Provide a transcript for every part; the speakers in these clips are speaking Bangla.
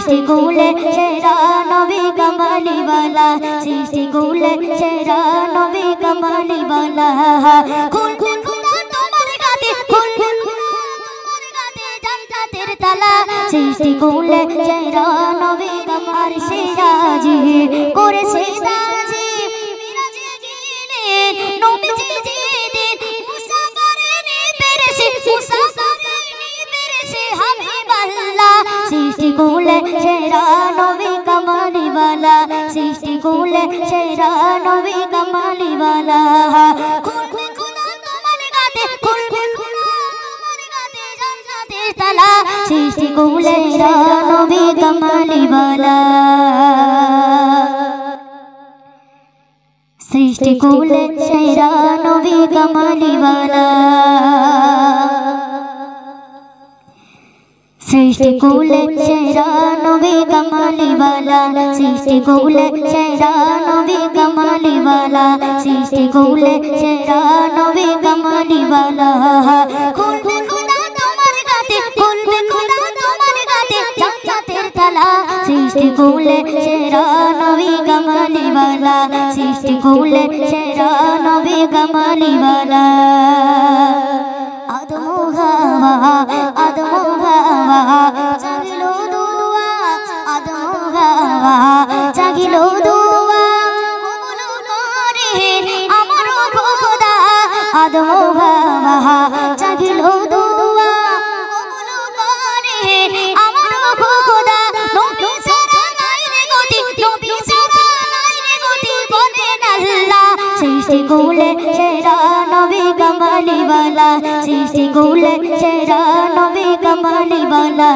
সৃষ্টি কুলে সেরা নবী কামালি वाला সৃষ্টি কুলে সেরা নবী কামালি वाला খুলবে খোদা তোমার গাতে খুলবে খোদা তোমার গাতে জান্নাতের তালা সৃষ্টি কুলে সেরা নবী কামার সিরাজি করেছে তাজি মিরাজে গেলেন নবীজি যেদিন মুসা করেনি পেরেছে মুসা করেনি পেরেছে হাবিবাল্লাহ সৃষ্টি কুলে সেরা নবী কামালি वाला সৃষ্টি কুলে সেরা নবী কামালি वाला খুলবে খোদা তোমার গাতে খুলবে খোদা তোমার গাতে জান্নাতের তালা সৃষ্টি কুলে সেরা নবী কামালি वाला সৃষ্টি কুলে সেরা নবী কামালি वाला সৃষ্টি কুলে সেরা নবী কামালি वाला সৃষ্টি কুলে সেরা নবী কামালি वाला সৃষ্টি কুলে সেরা নবী কামালি वाला খুলবে খোদা তোমার গাতে খুলবে খোদা তোমার গাতে জান্নাতের তালা সৃষ্টি কুলে সেরা নবী কামালি वाला সৃষ্টি কুলে সেরা নবী কামালি वाला আদম হাওয়া জাগিলো দুয়া আদম হাওয়া জাগিলো দুয়া কবুল করে আমার খোদা আদম হাওয়া জাগিলো দুয়া কবুল করে আমার খোদা নবী ছাড়া নাই রে গতি নবী ছাড়া নাই রে গতি বলেন আল্লাহ সৃষ্টি কুলে সেরা নবী কামালি वाला সৃষ্টি কুলে সেরা নবী কামালি वाला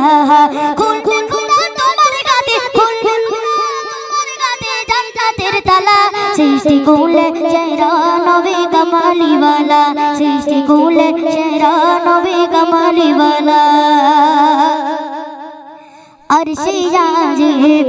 খুলবে খোদা তোমার গাতে খুলবে খোদা তোমার গাতে জান্নাতের তালা সৃষ্টি কুলে সেরা নবী কামালি वाला সৃষ্টি কুলে সেরা নবী কামালি वाला আরশে আজিব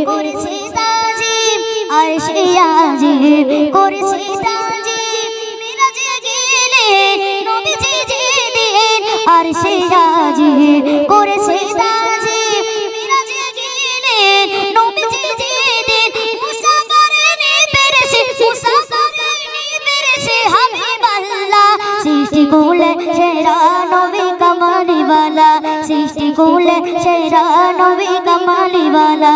করেছে তাজিব আরশে আজিব করেছে তাজিব মিরাজে গেলেন নবীজি যেদিন আরশে আজিব করেছে তাজিব মিরাজে গেলেন নবীজি যেদিন মুসা করেনি পেরেছে মুসা করেনি পেরেছে হাবিবাল্লাহ সৃষ্টি কুলে সেরা নবী কামালি वाला সৃষ্টি কুলে সেরা নবী কামালি वाला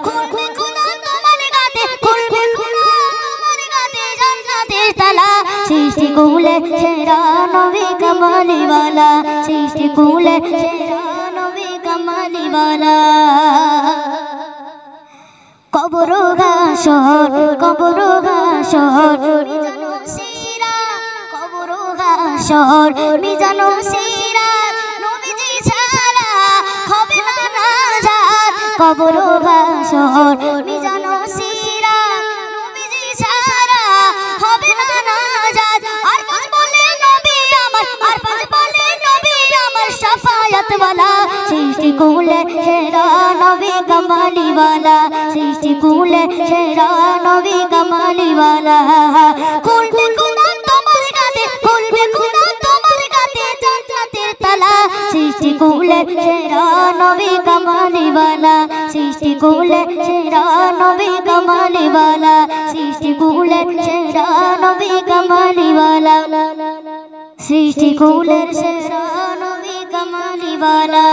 খুলবে খোদা তোমার গাতে খুলবে খোদা তোমার গাতে জান্নাতের তালা সৃষ্টি কুলে সেরা নবী কামালি वाला সৃষ্টি কুলে সেরা নবী কামালি वाला কবর হাসর মিজানো সিরাত কবর হাসর মিজানো সিরাত নবীজি ছাড়া হবে না নাজাত কবর হাসর মিজানো সিরাত নবীজি ছাড়া হবে না নাজাত আর পাঁচ বলে নবী আমার আর পাঁচ বলে নবী আমার শাফায়াত वाला সৃষ্টি কুলে সেরা নবী কামালি वाला সৃষ্টি কুলে সেরা নবী কামালি वाला খুলবে খোদা তোমার গাতে খুলবে খোদা তোমার গাতে জান্নাতের তালা সৃষ্টি কুলে সেরা নবী কামালি वाला সৃষ্টি কুলে সেরা নবী কামালি वाला সৃষ্টি কুলে সেরা নবী কামালি वाला সৃষ্টি কুলের সেরা নবী কামালি वाला